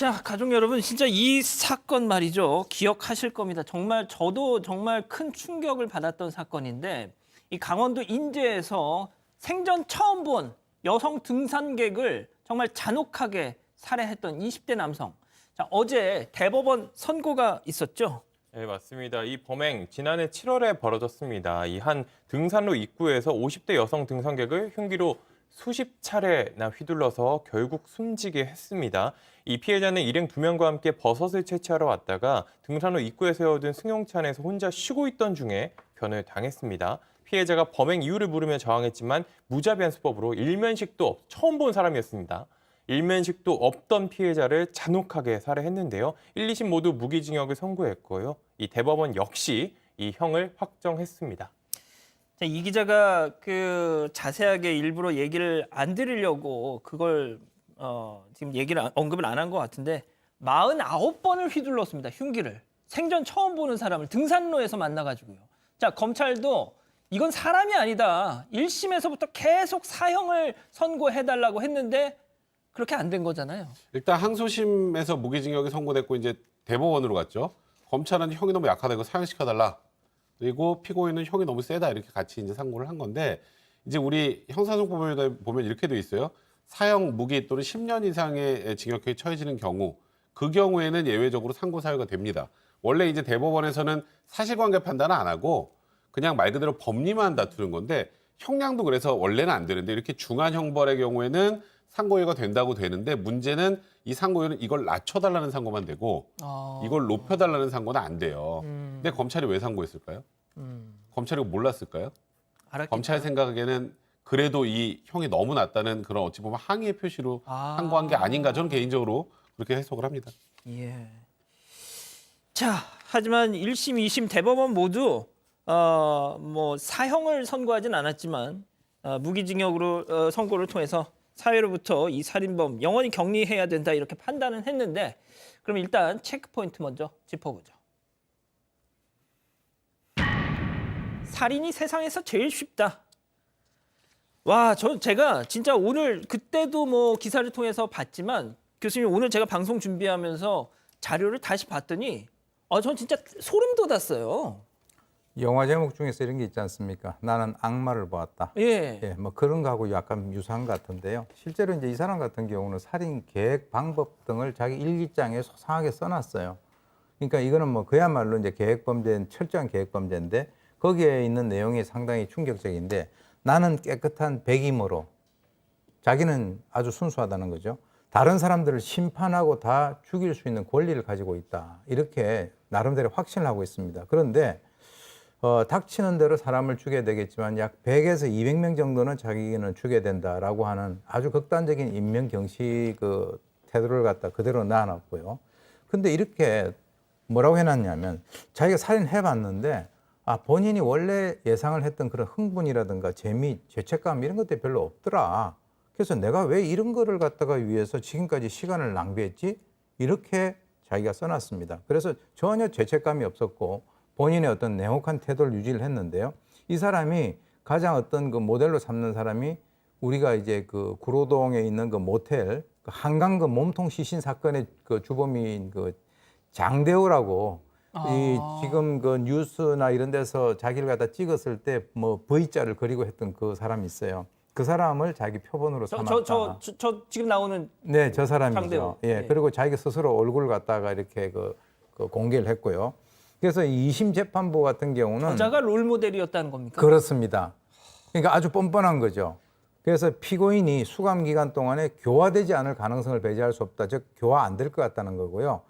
자, 가족 여러분, 진짜 이 사건 말이죠. 기억하실 겁니다. 정말 저도 정말 큰 충격을 받았던 사건인데 이 강원도 인제에서 생전 처음 본 여성 등산객을 정말 잔혹하게 살해했던 20대 남성. 자, 어제 대법원 선고가 있었죠. 네, 맞습니다. 이 범행 지난해 7월에 벌어졌습니다. 이 한 등산로 입구에서 50대 여성 등산객을 흉기로 수십 차례나 휘둘러서 결국 숨지게 했습니다. 이 피해자는 일행 2명과 함께 버섯을 채취하러 왔다가 등산로 입구에 세워둔 승용차 안에서 혼자 쉬고 있던 중에 변을 당했습니다. 피해자가 범행 이유를 물으며 저항했지만 무자비한 수법으로 일면식도 처음 본 사람이었습니다. 일면식도 없던 피해자를 잔혹하게 살해했는데요. 1, 2심 모두 무기징역을 선고했고요. 이 대법원 역시 이 형을 확정했습니다. 자, 이 기자가 자세하게 일부러 얘기를 안 드리려고 그걸 지금 언급을 안 한 것 같은데 49번을 휘둘렀습니다. 흉기를. 생전 처음 보는 사람을 등산로에서 만나가지고요. 자, 검찰도 이건 사람이 아니다. 1심에서부터 계속 사형을 선고해달라고 했는데 그렇게 안 된 거잖아요. 일단 항소심에서 무기징역이 선고됐고 이제 대법원으로 갔죠. 검찰은 형이 너무 약하다 이거 사형시켜달라. 그리고 피고인은 형이 너무 세다 이렇게 같이 이제 상고를 한 건데 이제 우리 형사소송법에 보면 이렇게 돼 있어요. 사형, 무기 또는 10년 이상의 징역형이 처해지는 경우 그 경우에는 예외적으로 상고 사유가 됩니다. 원래 이제 대법원에서는 사실관계 판단은 안 하고 그냥 말 그대로 법리만 다투는 건데 형량도 그래서 원래는 안 되는데 이렇게 중한 형벌의 경우에는 상고유예가 된다고 되는데 문제는 이 상고유예는 이걸 낮춰달라는 상고만 되고 이걸 높여달라는 상고는 안 돼요. 근데 검찰이 왜 상고했을까요? 검찰이 몰랐을까요? 알았겠죠. 검찰 생각에는 그래도 이 형이 너무 낮다는 그런 어찌 보면 항의의 표시로 상고한 게 아닌가 저는 개인적으로 그렇게 해석을 합니다. 예. 자, 하지만 1심, 2심 대법원 모두 사형을 선고하진 않았지만 무기징역으로 선고를 통해서 사회로부터 이 살인범 영원히 격리해야 된다 이렇게 판단은 했는데 그럼 일단 체크포인트 먼저 짚어보죠. 살인이 세상에서 제일 쉽다. 와, 제가 진짜 오늘 그때도 기사를 통해서 봤지만 교수님 오늘 제가 방송 준비하면서 자료를 다시 봤더니 전 진짜 소름 돋았어요. 영화 제목 중에서 이런 게 있지 않습니까? 나는 악마를 보았다. 예. 뭐 그런 거하고 약간 유사한 것 같은데요. 실제로 이제 이 사람 같은 경우는 살인 계획 방법 등을 자기 일기장에 소상하게 써놨어요. 그러니까 이거는 그야말로 이제 철저한 계획 범죄인데 거기에 있는 내용이 상당히 충격적인데 나는 깨끗한 백이므로 자기는 아주 순수하다는 거죠. 다른 사람들을 심판하고 다 죽일 수 있는 권리를 가지고 있다. 이렇게 나름대로 확신을 하고 있습니다. 그런데 닥치는 대로 사람을 죽여야 되겠지만 약 100에서 200명 정도는 자기는 죽여야 된다라고 하는 아주 극단적인 인명경시 태도를 갖다 그대로 놔놨고요. 근데 이렇게 뭐라고 해놨냐면 자기가 살인해봤는데 본인이 원래 예상을 했던 그런 흥분이라든가 재미, 죄책감 이런 것들이 별로 없더라. 그래서 내가 왜 이런 거를 갖다가 위해서 지금까지 시간을 낭비했지? 이렇게 자기가 써놨습니다. 그래서 전혀 죄책감이 없었고 본인의 어떤 냉혹한 태도를 유지를 했는데요. 이 사람이 가장 어떤 모델로 삼는 사람이 우리가 이제 구로동에 있는 모텔 한강 몸통 시신 사건의 주범인 장대호라고 지금 뉴스나 이런 데서 자기를 갖다 찍었을 때 V자를 그리고 했던 그 사람이 있어요. 그 사람을 자기 표본으로 삼았다. 저 지금 나오는 네, 저 사람이죠. 장대호. 예, 그리고 자기가 스스로 얼굴을 갖다가 이렇게 공개를 했고요. 그래서 2심 재판부 같은 경우는 저자가 롤모델이었다는 겁니까? 그렇습니다. 그러니까 아주 뻔뻔한 거죠. 그래서 피고인이 수감 기간 동안에 교화되지 않을 가능성을 배제할 수 없다. 즉 교화 안 될 것 같다는 거고요.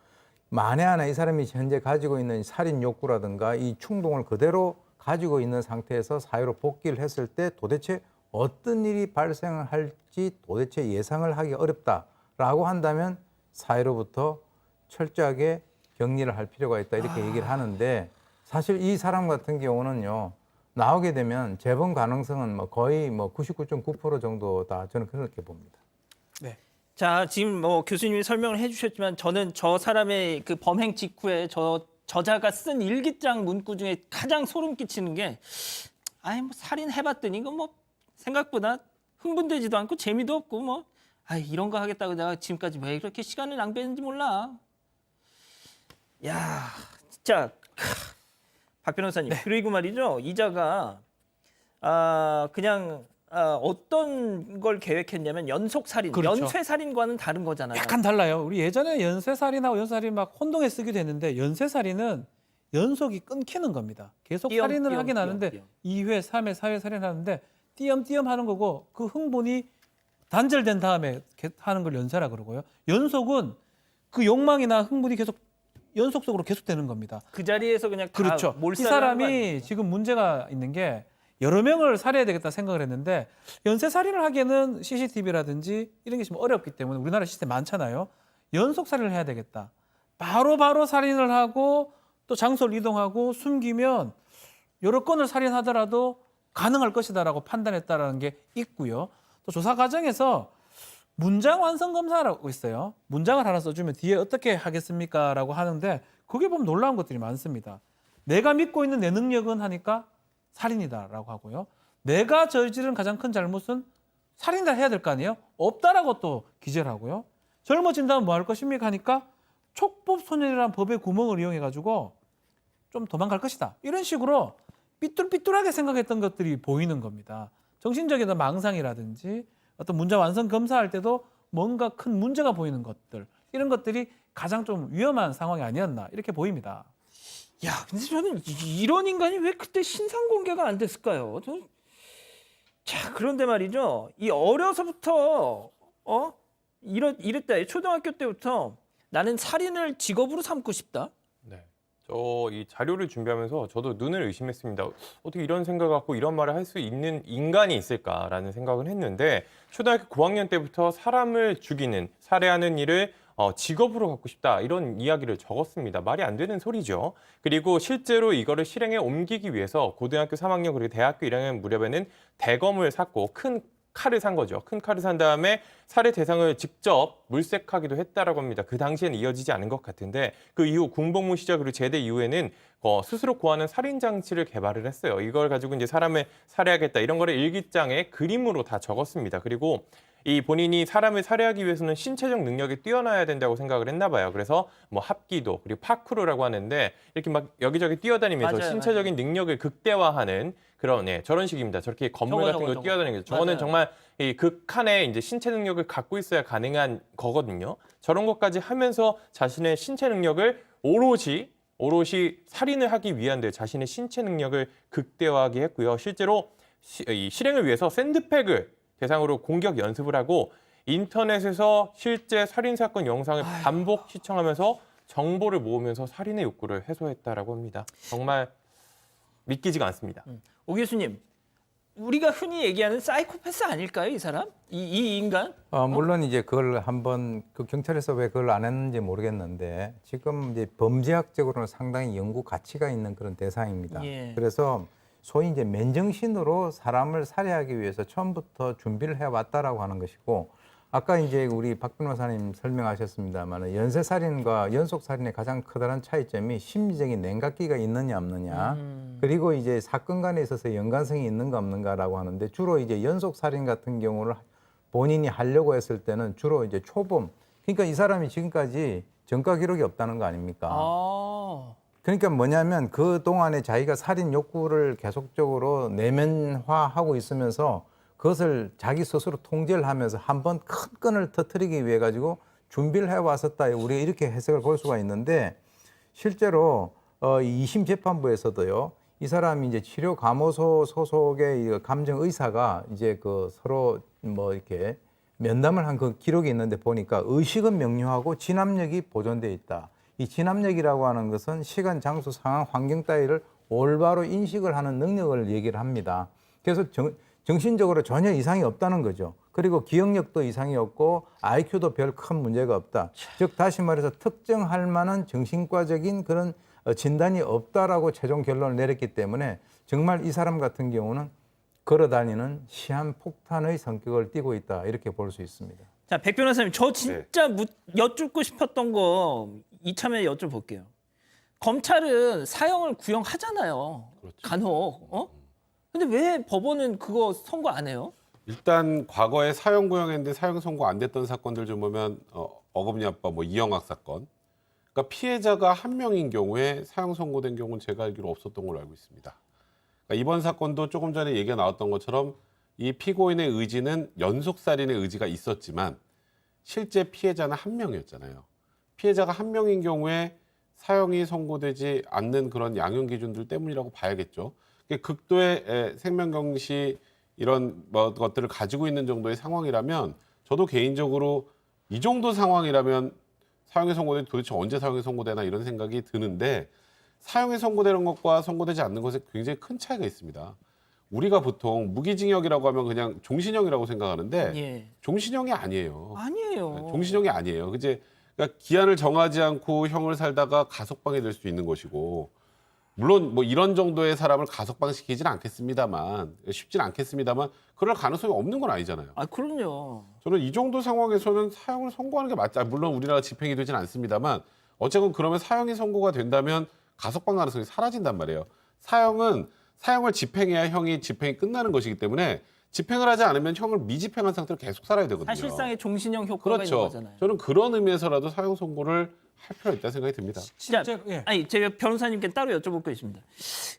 만에 하나 이 사람이 현재 가지고 있는 살인 욕구라든가 이 충동을 그대로 가지고 있는 상태에서 사회로 복귀를 했을 때 도대체 어떤 일이 발생할지 도대체 예상을 하기 어렵다라고 한다면 사회로부터 철저하게 격리를 할 필요가 있다 이렇게 얘기를 하는데 사실 이 사람 같은 경우는요 나오게 되면 재범 가능성은 거의 99.9% 정도다 저는 그렇게 봅니다. 네. 자, 지금 교수님이 설명을 해주셨지만 저는 저 사람의 그 범행 직후에 저자가 쓴 일기장 문구 중에 가장 소름 끼치는 게 살인 해봤더니 이거 생각보다 흥분되지도 않고 재미도 없고 아, 이런 거 하겠다고 내가 지금까지 왜 이렇게 시간을 낭비했는지 몰라. 야, 진짜 박 변호사님. 그리고 말이죠. 이자가 그냥 어떤 걸 계획했냐면 연속 살인, 그렇죠. 연쇄 살인과는 다른 거잖아요. 약간 달라요. 우리 예전에 연쇄살인하고 연쇄살인 막 혼동해 쓰기도 했는데 연쇄살인은 연속이 끊기는 겁니다. 계속 띄엄, 살인을 띄엄, 하긴 띄엄, 하는데 띄엄. 2회, 3회, 4회 살인하는데 띄엄띄엄 하는 거고 그 흥분이 단절된 다음에 하는 걸 연쇄라 그러고요. 연속은 그 욕망이나 흥분이 계속 연속적으로 계속되는 겁니다. 그 자리에서 그냥 다 그렇죠. 이 몰살을 하는 거 사람이 아닙니까? 지금 문제가 있는 게 여러 명을 살해해야 되겠다 생각을 했는데 연쇄살인을 하기에는 CCTV라든지 이런 게 좀 어렵기 때문에 우리나라 시스템 많잖아요. 연속살인을 해야 되겠다. 바로 살인을 하고 또 장소를 이동하고 숨기면 여러 건을 살인하더라도 가능할 것이다라고 판단했다라는 게 있고요. 또 조사 과정에서 문장 완성 검사라고 있어요. 문장을 하나 써주면 뒤에 어떻게 하겠습니까라고 하는데 거기에 보면 놀라운 것들이 많습니다. 내가 믿고 있는 내 능력은 하니까 살인이다라고 하고요. 내가 저지른 가장 큰 잘못은 살인이다 해야 될 거 아니에요? 없다라고 또 기재를 하고요. 젊어진다면 뭐 할 것입니까 하니까 촉법 소년이라는 법의 구멍을 이용해가지고 좀 도망갈 것이다. 이런 식으로 삐뚤삐뚤하게 생각했던 것들이 보이는 겁니다. 정신적인 망상이라든지 어떤 문자 완성 검사할 때도 뭔가 큰 문제가 보이는 것들 이런 것들이 가장 좀 위험한 상황이 아니었나 이렇게 보입니다. 야, 근데 저는 이런 인간이 왜 그때 신상 공개가 안 됐을까요? 자, 그런데 말이죠. 이 어려서부터 이랬다. 초등학교 때부터 나는 살인을 직업으로 삼고 싶다. 네. 저 이 자료를 준비하면서 저도 눈을 의심했습니다. 어떻게 이런 생각 갖고 이런 말을 할 수 있는 인간이 있을까라는 생각을 했는데 초등학교 고학년 때부터 사람을 죽이는, 살해하는 일을 직업으로 갖고 싶다 이런 이야기를 적었습니다. 말이 안 되는 소리죠. 그리고 실제로 이거를 실행에 옮기기 위해서 고등학교 3학년 그리고 대학교 1학년 무렵에는 대검을 샀고 큰 칼을 산 거죠. 큰 칼을 산 다음에 살해 대상을 직접 물색하기도 했다라고 합니다. 그 당시에는 이어지지 않은 것 같은데 그 이후 군복무 시절 그리고 제대 이후에는 스스로 고하는 살인 장치를 개발을 했어요. 이걸 가지고 이제 사람을 살해하겠다 이런 거를 일기장에 그림으로 다 적었습니다. 그리고 이 본인이 사람을 살해하기 위해서는 신체적 능력이 뛰어나야 된다고 생각을 했나 봐요. 그래서 뭐 합기도 그리고 파쿠르라고 하는데 이렇게 막 여기저기 뛰어다니면서 맞아요, 신체적인 능력을 극대화하는 그런 저런 식입니다. 저렇게 건물 같은 거 뛰어다니는 거죠. 저거는 맞아요. 정말 이 극한의 이제 신체 능력을 갖고 있어야 가능한 거거든요. 저런 것까지 하면서 자신의 신체 능력을 오롯이 살인을 하기 위한데 자신의 신체 능력을 극대화하게 했고요. 실제로 이 실행을 위해서 샌드백을 대상으로 공격 연습을 하고 인터넷에서 실제 살인 사건 영상을 반복 시청하면서 정보를 모으면서 살인의 욕구를 해소했다라고 합니다. 정말 믿기지가 않습니다. 오 교수님, 우리가 흔히 얘기하는 사이코패스 아닐까요, 이 사람? 이 인간? 물론 이제 그걸 한번 그 경찰에서 왜 그걸 안 했는지 모르겠는데 지금 이제 범죄학적으로는 상당히 연구 가치가 있는 그런 대상입니다. 예. 그래서 소위 이제 맨정신으로 사람을 살해하기 위해서 처음부터 준비를 해왔다라고 하는 것이고 아까 이제 우리 박 변호사님 설명하셨습니다만 연쇄살인과 연속살인의 가장 커다란 차이점이 심리적인 냉각기가 있느냐 없느냐 그리고 이제 사건 간에 있어서 연관성이 있는가 없는가라고 하는데 주로 이제 연속살인 같은 경우를 본인이 하려고 했을 때는 주로 이제 초범 그러니까 이 사람이 지금까지 전과 기록이 없다는 거 아닙니까? 그러니까 뭐냐면 그 동안에 자기가 살인 욕구를 계속적으로 내면화하고 있으면서 그것을 자기 스스로 통제를 하면서 한번 큰 건을 터뜨리기 위해 가지고 준비를 해왔었다. 우리가 이렇게 해석을 볼 수가 있는데 실제로 이 2심 재판부에서도요. 이 사람이 이제 치료 감호소 소속의 감정 의사가 이제 그 서로 뭐 이렇게 면담을 한 그 기록이 있는데 보니까 의식은 명료하고 진압력이 보존돼 있다. 이 진압력이라고 하는 것은 시간, 장소, 상황, 환경 따위를 올바로 인식을 하는 능력을 얘기를 합니다. 그래서 정신적으로 전혀 이상이 없다는 거죠. 그리고 기억력도 이상이 없고 IQ도 별 큰 문제가 없다. 즉 다시 말해서 특정할 만한 정신과적인 그런 진단이 없다라고 최종 결론을 내렸기 때문에 정말 이 사람 같은 경우는 걸어다니는 시한폭탄의 성격을 띠고 있다. 이렇게 볼 수 있습니다. 자, 백 변호사님, 저 진짜 여쭙고 싶었던 거 이참에 여쭤볼게요. 검찰은 사형을 구형하잖아요. 그렇죠. 간혹. 근데 왜 법원은 그거 선고 안 해요? 일단 과거에 사형 구형했는데 사형 선고 안 됐던 사건들 좀 보면 어금니 아빠 뭐 이영학 사건. 그러니까 피해자가 한 명인 경우에 사형 선고된 경우는 제가 알기로 없었던 걸로 알고 있습니다. 그러니까 이번 사건도 조금 전에 얘기가 나왔던 것처럼 이 피고인의 의지는 연속살인의 의지가 있었지만 실제 피해자는 한 명이었잖아요. 피해자가 한 명인 경우에 사형이 선고되지 않는 그런 양형 기준들 때문이라고 봐야겠죠. 극도의 생명경시 이런 것들을 가지고 있는 정도의 상황이라면 저도 개인적으로 이 정도 상황이라면 사형이 선고된 도대체 언제 사형이 선고되나 이런 생각이 드는데 사형이 선고되는 것과 선고되지 않는 것에 굉장히 큰 차이가 있습니다. 우리가 보통 무기징역이라고 하면 그냥 종신형이라고 생각하는데 예. 종신형이 아니에요. 아니에요. 종신형이 아니에요. 그러니까 기한을 정하지 않고 형을 살다가 가석방이 될 수 있는 것이고 물론 뭐 이런 정도의 사람을 가석방 시키지는 않겠습니다만 쉽지는 않겠습니다만 그럴 가능성이 없는 건 아니잖아요. 아, 그럼요. 저는 이 정도 상황에서는 사형을 선고하는 게 맞다. 물론 우리나라 집행이 되진 않습니다만 어쨌건 그러면 사형이 선고가 된다면 가석방 가능성이 사라진단 말이에요. 사형을 집행해야 집행이 끝나는 것이기 때문에 집행을 하지 않으면 형을 미집행한 상태로 계속 살아야 되거든요. 사실상의 종신형 효과가 있는 그렇죠. 거잖아요. 저는 그런 의미에서라도 사형 선고를 할 필요가 있다는 생각이 듭니다. 진짜 예. 아니 제가 변호사님께 따로 여쭤볼 거 있습니다.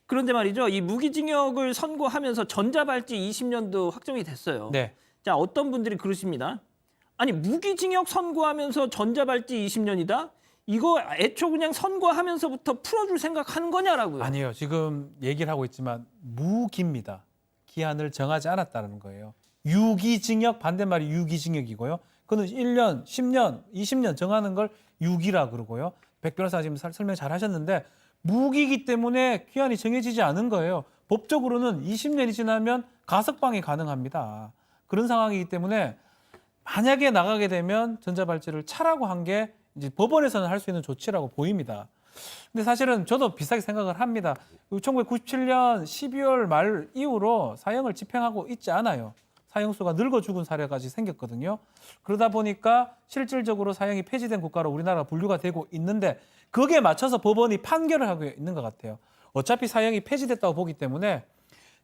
그런데 말이죠, 이 무기징역을 선고하면서 전자발찌 20년도 확정이 됐어요. 네. 자, 어떤 분들이 그러십니다. 아니 무기징역 선고하면서 전자발찌 20년이다? 이거 애초 그냥 선고하면서부터 풀어줄 생각하는 거냐라고요. 아니에요. 지금 얘기를 하고 있지만 무기입니다. 기한을 정하지 않았다는 거예요. 유기징역 반대말이 유기징역이고요. 그거는 1년, 10년, 20년 정하는 걸 유기라 그러고요. 백 변호사 지금 설명 잘 하셨는데 무기이기 때문에 기한이 정해지지 않은 거예요. 법적으로는 20년이 지나면 가석방이 가능합니다. 그런 상황이기 때문에 만약에 나가게 되면 전자발찌를 차라고 한 게 이제 법원에서는 할 수 있는 조치라고 보입니다. 근데 사실은 저도 비슷하게 생각을 합니다. 1997년 12월 말 이후로 사형을 집행하고 있지 않아요. 사형수가 늙어 죽은 사례까지 생겼거든요. 그러다 보니까 실질적으로 사형이 폐지된 국가로 우리나라가 분류가 되고 있는데 거기에 맞춰서 법원이 판결을 하고 있는 것 같아요. 어차피 사형이 폐지됐다고 보기 때문에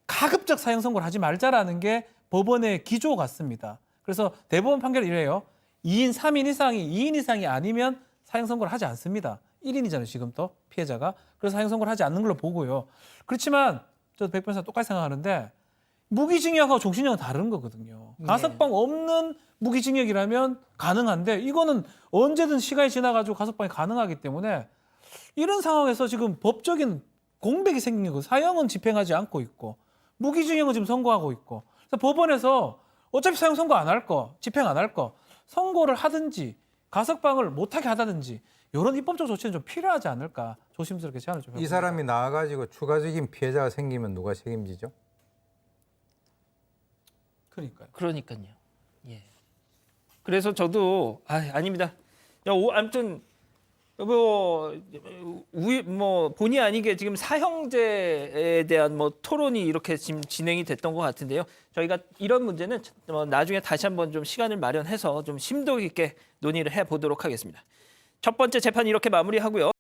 가급적 사형 선고를 하지 말자라는 게 법원의 기조 같습니다. 그래서 대법원 판결이 이래요. 2인, 3인 이상이 2인 이상이 아니면 사형 선고를 하지 않습니다. 1인이잖아요, 지금 또 피해자가. 그래서 사형 선고를 하지 않는 걸로 보고요. 그렇지만 저도 백 변호사 똑같이 생각하는데 무기징역하고 종신형은 다른 거거든요. 가석방 없는 무기징역이라면 가능한데 이거는 언제든 시간이 지나가지고 가석방이 가능하기 때문에 이런 상황에서 지금 법적인 공백이 생긴 거고 사형은 집행하지 않고 있고 무기징역은 지금 선고하고 있고 그래서 법원에서 어차피 사형 선고 안 할 거, 집행 안 할 거 선고를 하든지 가석방을 못하게 하다든지 이런 입법적 조치는 좀 필요하지 않을까 조심스럽게 제안을 좀 해봅니다. 이 사람이 나와가지고 추가적인 피해자가 생기면 누가 책임지죠? 그러니까요. 예. 그래서 저도 아닙니다. 아무튼 뭐 본의 아니게 지금 사형제에 대한 뭐 토론이 이렇게 지금 진행이 됐던 것 같은데요. 저희가 이런 문제는 나중에 다시 한번 좀 시간을 마련해서 좀 심도 있게 논의를 해보도록 하겠습니다. 첫 번째 재판 이렇게 마무리하고요.